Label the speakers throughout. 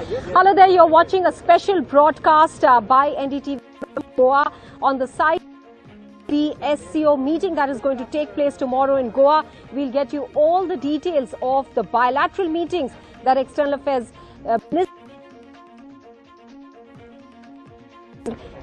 Speaker 1: Hello there, you're watching a special broadcast by NDTV Goa on the site the SCO meeting that is going to take place tomorrow in Goa. We'll get you all the details of the bilateral meetings that External Affairs Minister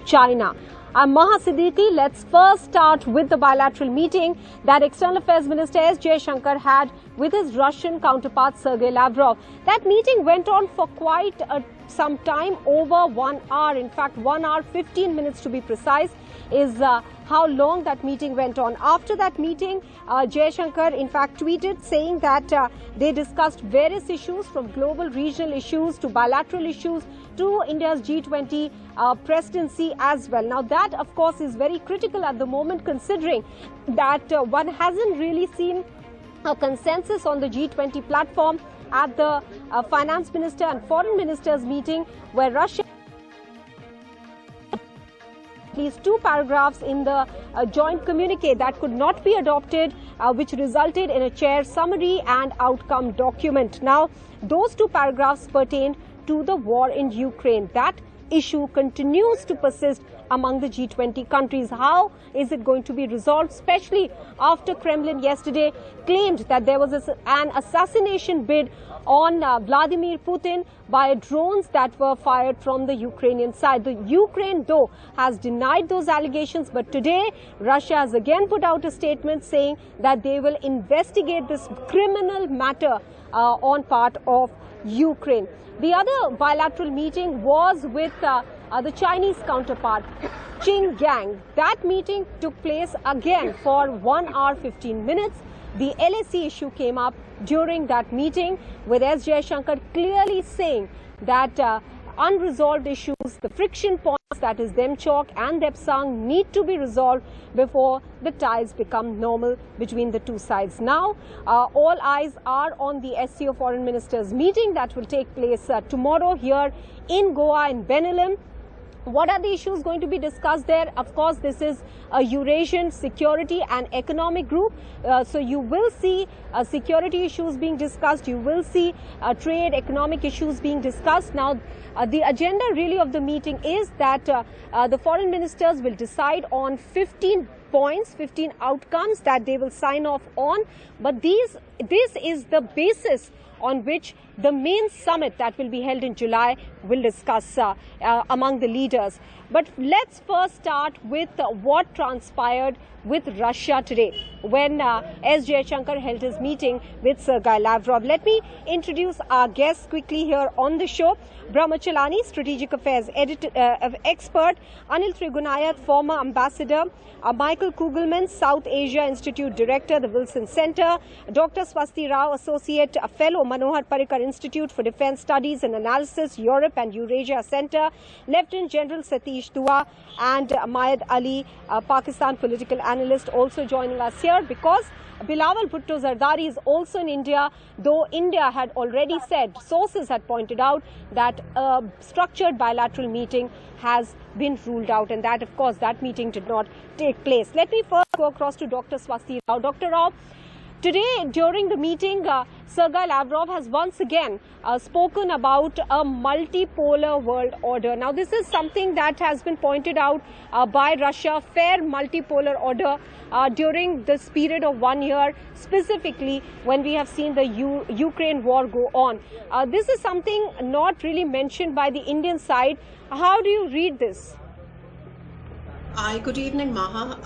Speaker 1: China. I'm Maha Siddiqui. Let's first start with the bilateral meeting that External Affairs Minister S. Jaishankar had with his Russian counterpart Sergei Lavrov. That meeting went on for quite some time, over 1 hour. In fact, 1 hour 15 minutes to be precise is how long that meeting went on. After that meeting, Jaishankar in fact tweeted saying that they discussed various issues from global regional issues to bilateral issues to India's G20 presidency as well. Now that of course is very critical at the moment, considering that one hasn't really seen a consensus on the G20 platform at the finance minister and foreign ministers meeting, where Russia at least 2 paragraphs in the joint communique that could not be adopted, which resulted in a chair summary and outcome document. Now those 2 paragraphs pertained to the war in Ukraine. That issue continues to persist among the G20 countries. How is it going to be resolved, especially after Kremlin yesterday claimed that there was an assassination bid on Vladimir Putin by drones that were fired from the Ukrainian side. The Ukraine, though, has denied those allegations, but today Russia has again put out a statement saying that they will investigate this criminal matter on part of Ukraine. The other bilateral meeting was with the Chinese counterpart, Qing Gang. That meeting took place again for 1 hour 15 minutes. The LAC issue came up during that meeting, with S. Jaishankar clearly saying that unresolved issues, the friction points, that is Demchok and Depsang, need to be resolved before the ties become normal between the two sides. Now, all eyes are on the SCO Foreign Ministers meeting that will take place tomorrow here in Goa, in Benelim. What are the issues going to be discussed there? Of course, this is a Eurasian security and economic group. So you will see security issues being discussed. You will see trade, economic issues being discussed. Now, the agenda really of the meeting is that the foreign ministers will decide on 15 points, 15 outcomes that they will sign off on. But this is the basis on which the main summit that will be held in July will discuss among the leaders. But let's first start with what transpired with Russia today when S. Jaishankar held his meeting with Sergei Lavrov. Let me introduce our guests quickly here on the show. Brahmachalani, Strategic Affairs expert, Anil Trigunayat, former ambassador, Michael Kugelman, South Asia Institute Director, the Wilson Center, Dr. Swasti Rao, Associate Fellow, Manohar Parrikar Institute for Defence Studies and Analysis, Europe and Eurasia Center, Lieutenant General Satish Dua, and Mayed Ali, Pakistan political analyst, also joining us here because Bilawal Bhutto Zardari is also in India, though India had already said, sources had pointed out that a structured bilateral meeting has been ruled out, and that, of course, that meeting did not take place. Let me first go across to Dr. Swasti Rao. Dr. Rao, today during the meeting, Sergei Lavrov has once again spoken about a multipolar world order. Now, this is something that has been pointed out by Russia, fair multipolar order during this period of 1 year, specifically when we have seen the Ukraine war go on. This is something not really mentioned by the Indian side. How do you read this?
Speaker 2: Hi, good evening, Maha.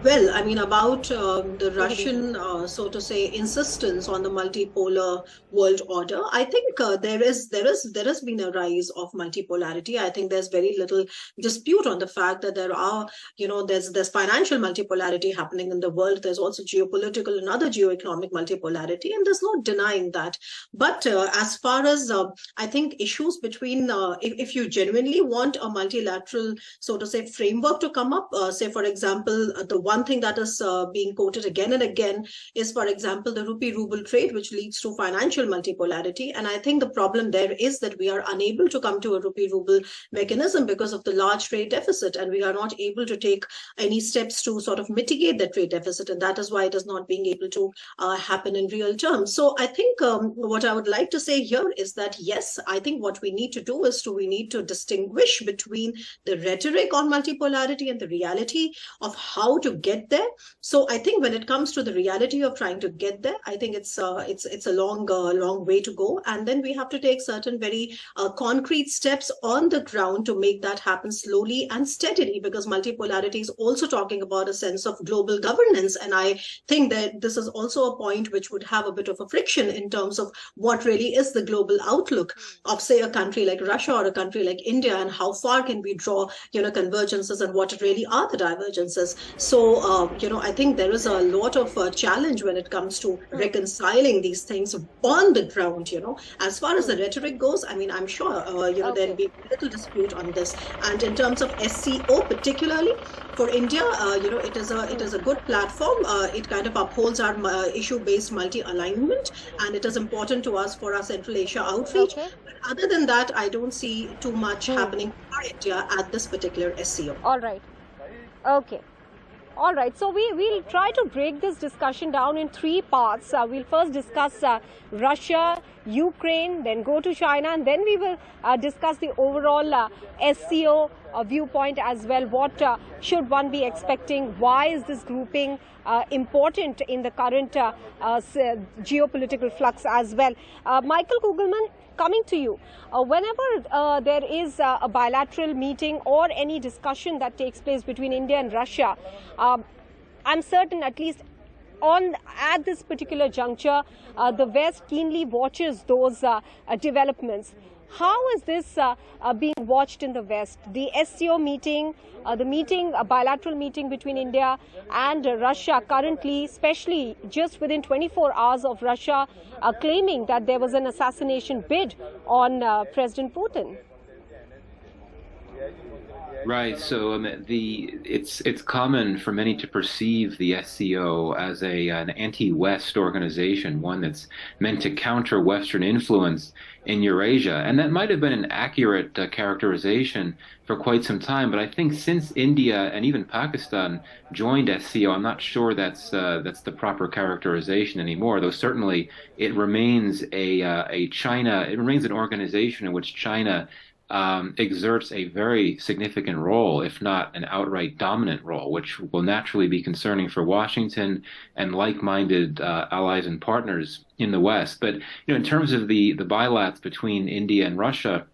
Speaker 2: Well, I mean, about the Russian, so to say, insistence on the multipolar world order, I think there has been a rise of multipolarity. I think there's very little dispute on the fact that there are, there's financial multipolarity happening in the world. There's also geopolitical and other geoeconomic multipolarity, and there's no denying that. But as far as I think issues between, if you genuinely want a multilateral, so to say, framework to come come up. Say, for example, the one thing that is being quoted again and again is, for example, the rupee-ruble trade, which leads to financial multipolarity. And I think the problem there is that we are unable to come to a rupee-ruble mechanism because of the large trade deficit, and we are not able to take any steps to sort of mitigate that trade deficit, and that is why it is not being able to happen in real terms. So I think what I would like to say here is that, yes, I think what we need to do is we need to distinguish between the rhetoric on multipolarity and the reality of how to get there. So I think when it comes to the reality of trying to get there, I think it's a long way to go, and then we have to take certain very concrete steps on the ground to make that happen slowly and steadily, because multipolarity is also talking about a sense of global governance, and I think that this is also a point which would have a bit of a friction in terms of what really is the global outlook of, say, a country like Russia or a country like India, and how far can we draw, convergences, and what really are the divergences. So, I think there is a lot of challenge when it comes to reconciling these things on the ground. As far as the rhetoric goes, I mean, I'm sure, there'll be little dispute on this. And in terms of SCO, particularly for India, it is a good platform. It kind of upholds our issue-based multi-alignment, and it is important to us for our Central Asia outreach.
Speaker 1: Okay.
Speaker 2: But other than that, I don't see too much happening for India at this particular SCO.
Speaker 1: All right. Okay. All right. So we'll try to break this discussion down in three parts. We'll first discuss Russia, Ukraine, then go to China, and then we will discuss the overall SCO viewpoint as well. What should one be expecting? Why is this grouping important in the current geopolitical flux as well? Michael Kugelman, coming to you, whenever there is a bilateral meeting or any discussion that takes place between India and Russia, I'm certain, at least at this particular juncture, the West keenly watches those developments. How is this being watched in the West? The SCO meeting, a bilateral meeting between India and Russia currently, especially just within 24 hours of Russia claiming that there was an assassination bid on President Putin.
Speaker 3: Right. So it's common for many to perceive the SCO as an anti-West organization, one that's meant to counter Western influence in Eurasia, and that might have been an accurate characterization for quite some time. But I think since India and even Pakistan joined SCO, I'm not sure that's the proper characterization anymore. Though certainly it remains it remains an organization in which China exerts a very significant role, if not an outright dominant role, which will naturally be concerning for Washington and like-minded allies and partners in the West. But in terms of the bilats between India and Russia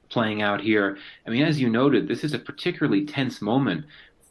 Speaker 3: playing out here, I mean, as you noted, this is a particularly tense moment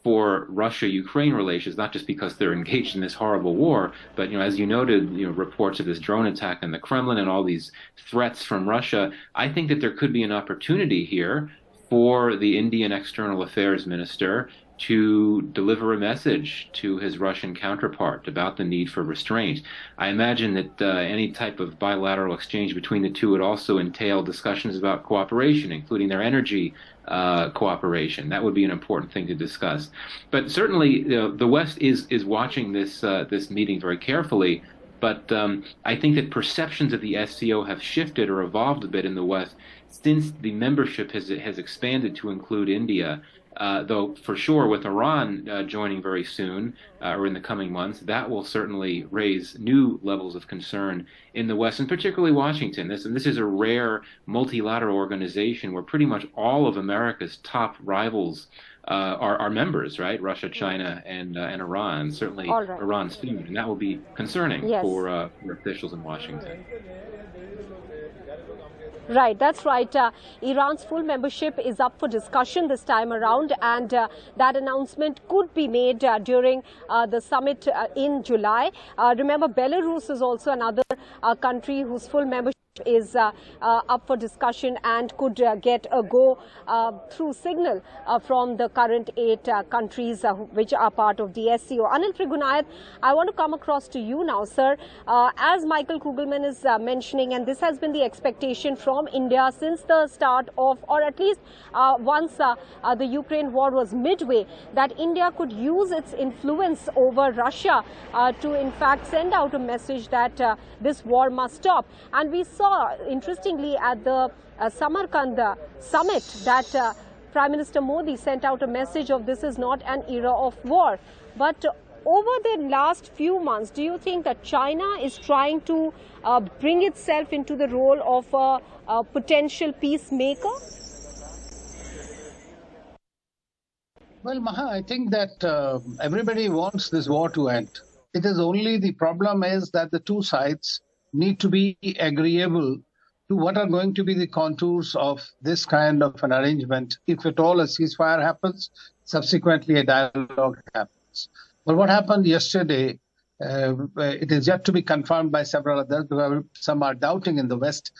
Speaker 3: for Russia-Ukraine relations, not just because they're engaged in this horrible war, but as you noted, reports of this drone attack in the Kremlin and all these threats from Russia. I think that there could be an opportunity here for the Indian External Affairs Minister to deliver a message to his Russian counterpart about the need for restraint. I imagine that any type of bilateral exchange between the two would also entail discussions about cooperation, including their energy cooperation. That would be an important thing to discuss. But certainly, the West is watching this meeting very carefully. But I think that perceptions of the SCO have shifted or evolved a bit in the West since the membership has expanded to include India. Though for sure with Iran joining very soon or in the coming months, that will certainly raise new levels of concern in the West, and particularly Washington. This is a rare multilateral organization where pretty much all of America's top rivals are members, right? Russia, China, and Iran. Certainly Iran soon, and that will be concerning for officials in Washington.
Speaker 1: Right, that's right. Iran's full membership is up for discussion this time around, and that announcement could be made during the summit in July. Remember, Belarus is also another country whose full membership is up for discussion and could get a go through signal from the current 8 countries which are part of the SCO. Anil Trigunath, I want to come across to you now, sir. As Michael Kugelman is mentioning, and this has been the expectation from India since the start of, or at least once the Ukraine war was midway, that India could use its influence over Russia to in fact send out a message that this war must stop. And we saw, interestingly, at the Samarkand summit that Prime Minister Modi sent out a message of this is not an era of war. But over the last few months, do you think that China is trying to bring itself into the role of a potential peacemaker?
Speaker 4: Well, Maha, I think that everybody wants this war to end. It is only the problem is that the two sides need to be agreeable to what are going to be the contours of this kind of an arrangement. If at all a ceasefire happens, subsequently a dialogue happens. But what happened yesterday, it is yet to be confirmed by several others, because some are doubting in the West,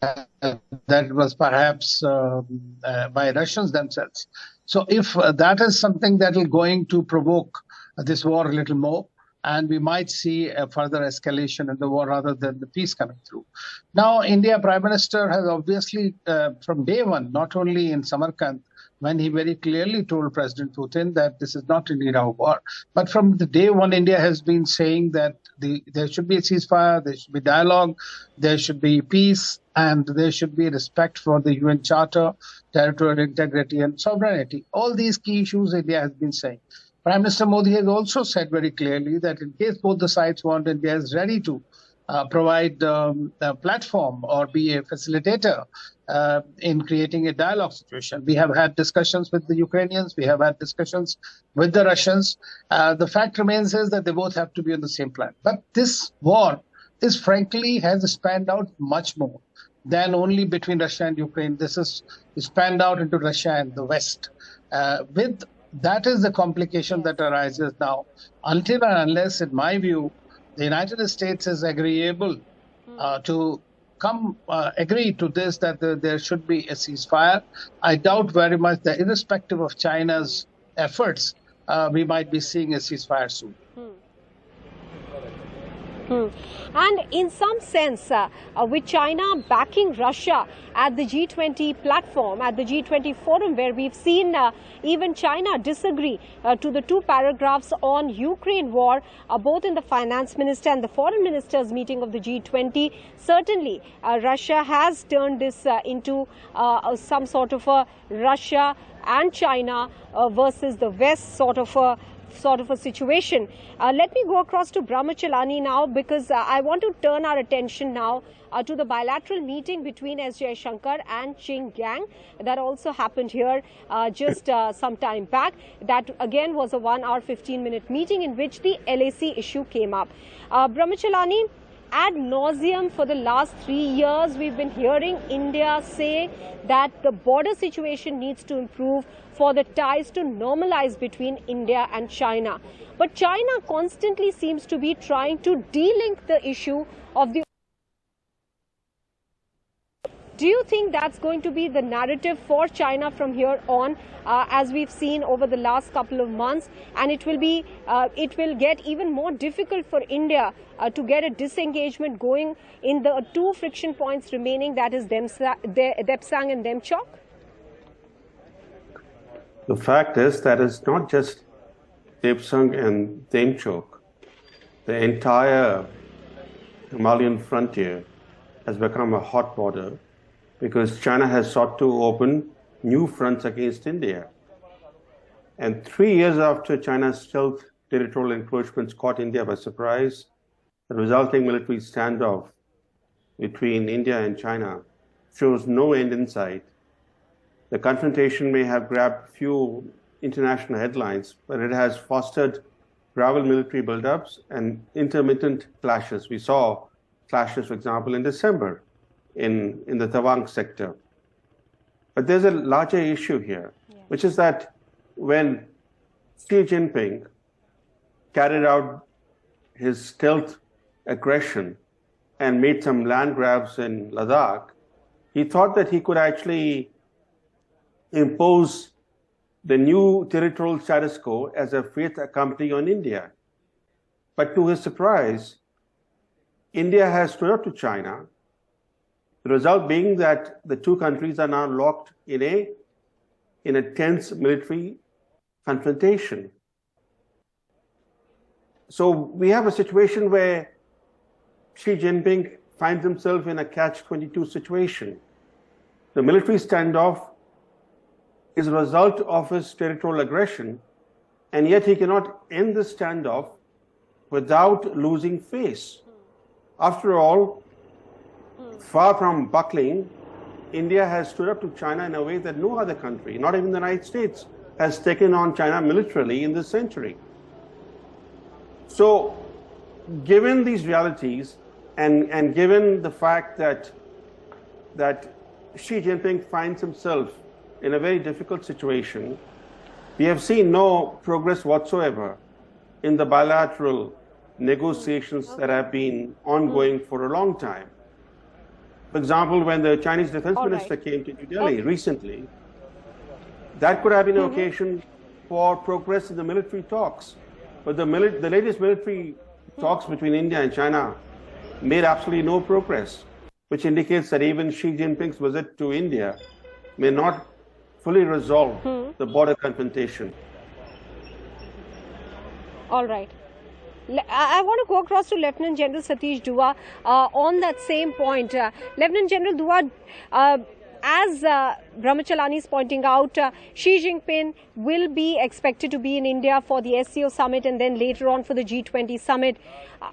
Speaker 4: that was perhaps by Russians themselves. So if that is something that is going to provoke this war a little more, and we might see a further escalation in the war rather than the peace coming through. Now, India Prime Minister has obviously, from day one, not only in Samarkand, when he very clearly told President Putin that this is not an era of war, but from the day one, India has been saying that there should be a ceasefire, there should be dialogue, there should be peace, and there should be respect for the UN Charter, territorial integrity and sovereignty. All these key issues India has been saying. Prime Minister Modi has also said very clearly that in case both the sides want, India is ready to provide a platform or be a facilitator in creating a dialogue situation. We have had discussions with the Ukrainians. We have had discussions with the Russians. The fact remains is that they both have to be on the same plan. But this war is frankly has spanned out much more than only between Russia and Ukraine. This is spanned out into Russia and the West. That is the complication that arises now. Until and unless, in my view, the United States is agreeable to agree to this, that there should be a ceasefire, I doubt very much that irrespective of China's efforts, we might be seeing a ceasefire soon.
Speaker 1: And in some sense, with China backing Russia at the G20 platform, at the G20 forum, where we've seen even China disagree to the 2 paragraphs on Ukraine war, both in the finance minister and the foreign ministers meeting of the G20, certainly Russia has turned this into some sort of a Russia and China versus the West sort of a situation. Let me go across to Brahmachalani now, because I want to turn our attention now to the bilateral meeting between S. Jaishankar and Qin Gang that also happened here just some time back. That again was a 1-hour 15-minute meeting in which the LAC issue came up. Brahmachalani, ad nauseum for the last 3 years, we've been hearing India say that the border situation needs to improve for the ties to normalize between India and China. But China constantly seems to be trying to de-link the issue of the... Do you think that's going to be the narrative for China from here on, as we've seen over the last couple of months, and it will get even more difficult for India to get a disengagement going in the 2 friction points remaining, that is Depsang and Demchok?
Speaker 5: The fact is that it's not just Depsang and Demchok. The entire Himalayan frontier has become a hot border, because China has sought to open new fronts against India. And 3 years after China's stealth territorial encroachments caught India by surprise, the resulting military standoff between India and China shows no end in sight. The confrontation may have grabbed few international headlines, but it has fostered gravel military buildups and intermittent clashes. We saw clashes, for example, in December in the Tawang sector. But there's a larger issue here, which is that when Xi Jinping carried out his stealth aggression and made some land grabs in Ladakh, he thought that he could actually impose the new territorial status quo as a fait accompli on India. But to his surprise, India has stood up to China, the result being that the two countries are now locked in a tense military confrontation. So we have a situation where Xi Jinping finds himself in a catch-22 situation. The military standoff is a result of his territorial aggression, and yet he cannot end the standoff without losing face. After all, far from buckling, India has stood up to China in a way that no other country, not even the United States, has taken on China militarily in this century. So, given these realities, and given the fact that Xi Jinping finds himself in a very difficult situation, we have seen no progress whatsoever in the bilateral negotiations that have been ongoing for a long time. For example, when the Chinese defense minister came to New Delhi recently, that could have been an occasion for progress in the military talks. But the latest military talks between India and China made absolutely no progress, which indicates that even Xi Jinping's visit to India may not fully resolve the border confrontation.
Speaker 1: All right. I want to go across to Lieutenant General Satish Dua on that same point. Lieutenant General Dua, as Brahmachalani is pointing out, Xi Jinping will be expected to be in India for the SCO summit and then later on for the G20 summit.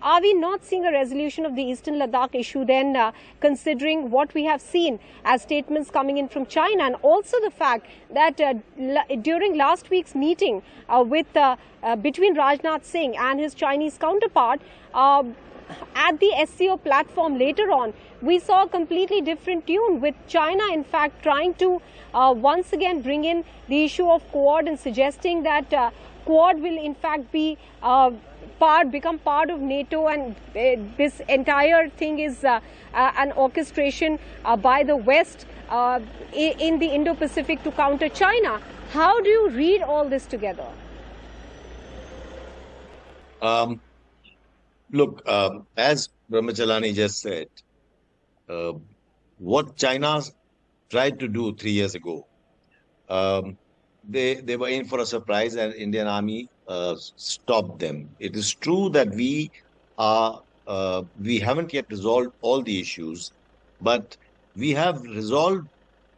Speaker 1: Are we not seeing a resolution of the Eastern Ladakh issue then, considering what we have seen as statements coming in from China, and also the fact that during last week's meeting between Rajnath Singh and his Chinese counterpart, at the SCO platform later on, we saw a completely different tune, with China in fact trying to once again bring in the issue of Quad and suggesting that Quad will in fact be become part of NATO, and this entire thing is an orchestration by the West in the Indo-Pacific to counter China. How do you read all this together?
Speaker 6: Look, as Brahmachalani just said, what China tried to do 3 years ago, they were in for a surprise, and Indian Army stopped them. It is true that we haven't yet resolved all the issues, but we have resolved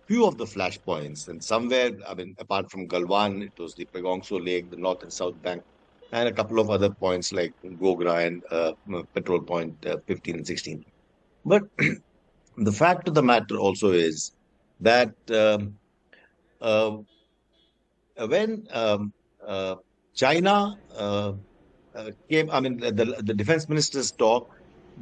Speaker 6: few of the flashpoints, and somewhere, I mean, apart from Galwan, it was the Pegongso Lake, the North and South Bank, and a couple of other points like Gogra and Petrol Point 15 and 16. But the fact of the matter also is that when China came, I mean, the defense ministers talk,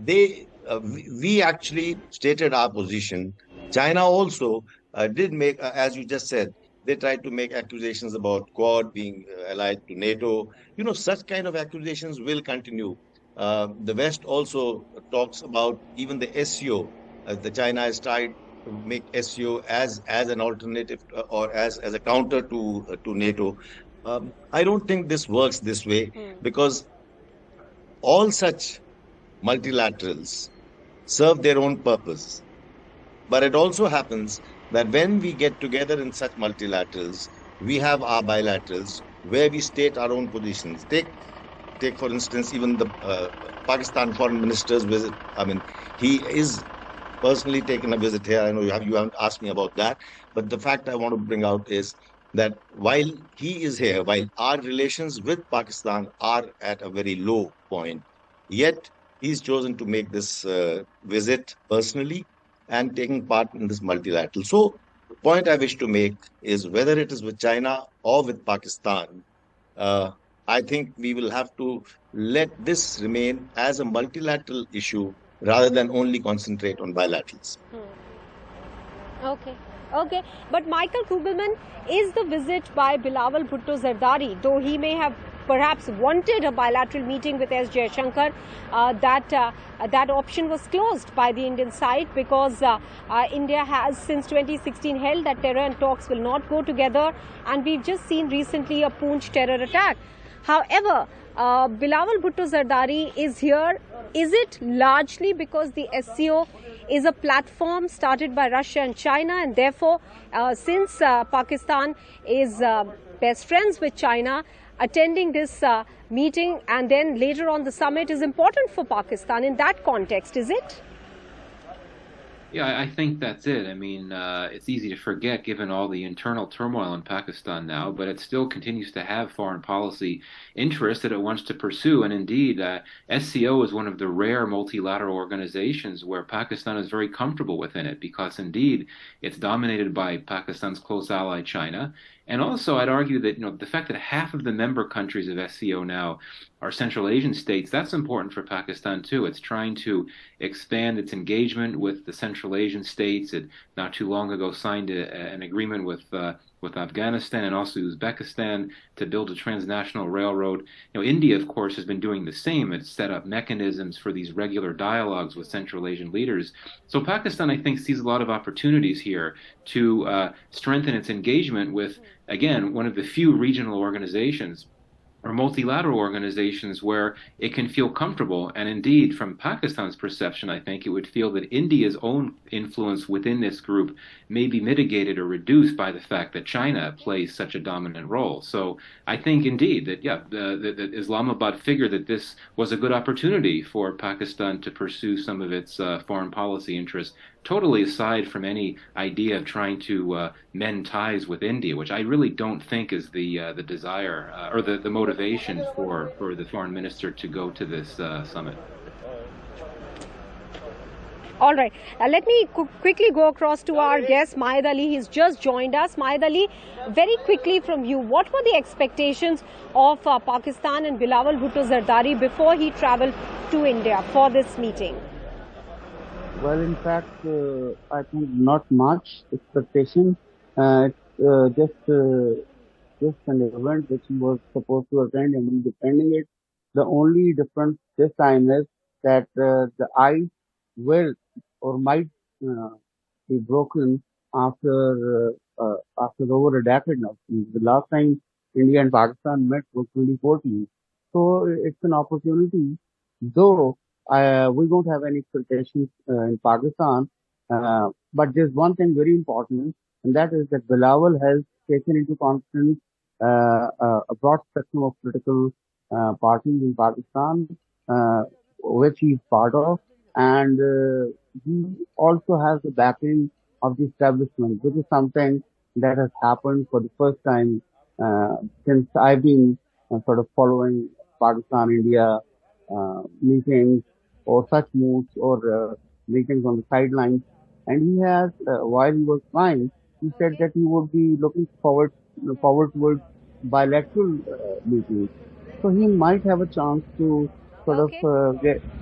Speaker 6: we actually stated our position. China also did make, as you just said, they tried to make accusations about Quad being allied to NATO. You know, such kind of accusations will continue. The West also talks about even the SCO. The China has tried to make SCO as an alternative or as a counter to NATO. I don't think this works this way, because all such multilaterals serve their own purpose. But it also happens that when we get together in such multilaterals, we have our bilaterals where we state our own positions. Take for instance, even the Pakistan foreign minister's visit. I mean, he is personally taking a visit here. I know you haven't asked me about that, but the fact I want to bring out is that while he is here, while our relations with Pakistan are at a very low point, yet he's chosen to make this visit personally and taking part in this multilateral. So the point I wish to make is, whether it is with China or with Pakistan, I think we will have to let this remain as a multilateral issue rather than only concentrate on bilaterals.
Speaker 1: Okay. But Michael Kugelman, is the visit by Bilawal Bhutto Zardari, though he may have perhaps wanted a bilateral meeting with S. Jaishankar, that option was closed by the Indian side, because India has since 2016 held that terror and talks will not go together, and we've just seen recently a Poonch terror attack. However, Bilawal Bhutto Zardari is here. Is it largely because the SCO is a platform started by Russia and China, and therefore, since Pakistan is best friends with China, attending this meeting and then later on the summit is important for Pakistan in that context, is it?
Speaker 3: Yeah, I think that's it. I mean, it's easy to forget given all the internal turmoil in Pakistan now, but it still continues to have foreign policy interests that it wants to pursue. And indeed, SCO is one of the rare multilateral organizations where Pakistan is very comfortable within it, because indeed it's dominated by Pakistan's close ally, China. And also, I'd argue that, the fact that half of the member countries of SCO now are Central Asian states, that's important for Pakistan too. It's trying to expand its engagement with the Central Asian states. It not too long ago signed an agreement with Afghanistan and also Uzbekistan to build a transnational railroad. India, of course, has been doing the same. It's set up mechanisms for these regular dialogues with Central Asian leaders. So Pakistan, I think, sees a lot of opportunities here to strengthen its engagement with, again, one of the few regional organizations or multilateral organizations where it can feel comfortable. And indeed, from Pakistan's perception, I think it would feel that India's own influence within this group may be mitigated or reduced by the fact that China plays such a dominant role. So I think indeed that, that Islamabad figured that this was a good opportunity for Pakistan to pursue some of its foreign policy interests, totally aside from any idea of trying to mend ties with India, which I really don't think is the desire or the motivation for the foreign minister to go to this summit.
Speaker 1: All right. Let me quickly go across to our guest, Mahed Ali. He's just joined us. Mahed Ali, very quickly from you, what were the expectations of Pakistan and Bilawal Bhutto Zardari before he traveled to India for this meeting?
Speaker 7: Well, in fact, I think not much expectation. It's just an event which he was supposed to attend, and he's attending it. The only difference this time is that the ice will or might be broken after over a decade now. The last time India and Pakistan met was 2014. So it's an opportunity, though we don't have any expectations in Pakistan. But there's one thing very important, and that is that Bilawal has taken into confidence a broad spectrum of political parties in Pakistan, which he's part of, and he also has the backing of the establishment, which is something that has happened for the first time since I've been sort of following Pakistan-India meetings or such moves or meetings on the sidelines. And he has, while he was flying, he said that he would be looking forward towards bilateral meetings. So he might have a chance to sort of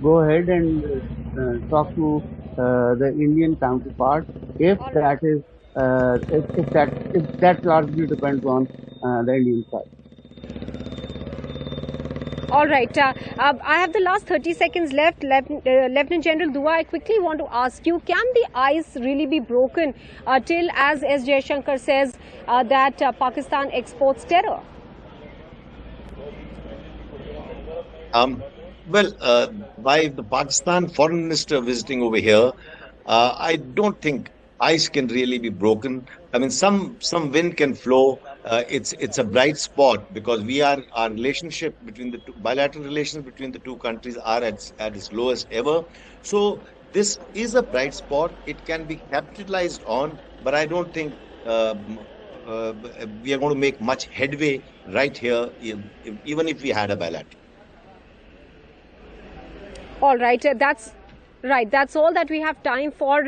Speaker 7: go ahead and talk to the Indian counterpart, if that is if that largely depends on the Indian side.
Speaker 1: All right. I have the last 30 seconds left. Lieutenant General Dua, I quickly want to ask you, can the ice really be broken till, as S. Jaishankar says, that Pakistan exports terror?
Speaker 6: Well, by the Pakistan foreign minister visiting over here, I don't think ice can really be broken. I mean, some wind can flow. It's a bright spot because our relationship between the two, bilateral relations between the two countries are at its lowest ever. So this is a bright spot. It can be capitalized on, but I don't think we are going to make much headway right here, even if we had a bilateral.
Speaker 1: All right. Right, that's all that we have time for.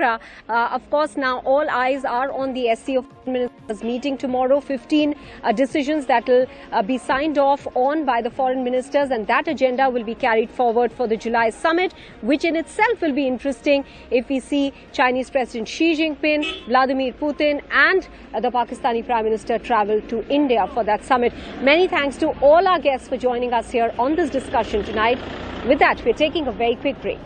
Speaker 1: Of course, now all eyes are on the SCO Ministers meeting tomorrow. 15 decisions that will be signed off on by the foreign ministers, and that agenda will be carried forward for the July summit, which in itself will be interesting if we see Chinese President Xi Jinping, Vladimir Putin and the Pakistani Prime Minister travel to India for that summit. Many thanks to all our guests for joining us here on this discussion tonight. With that, we're taking a very quick break.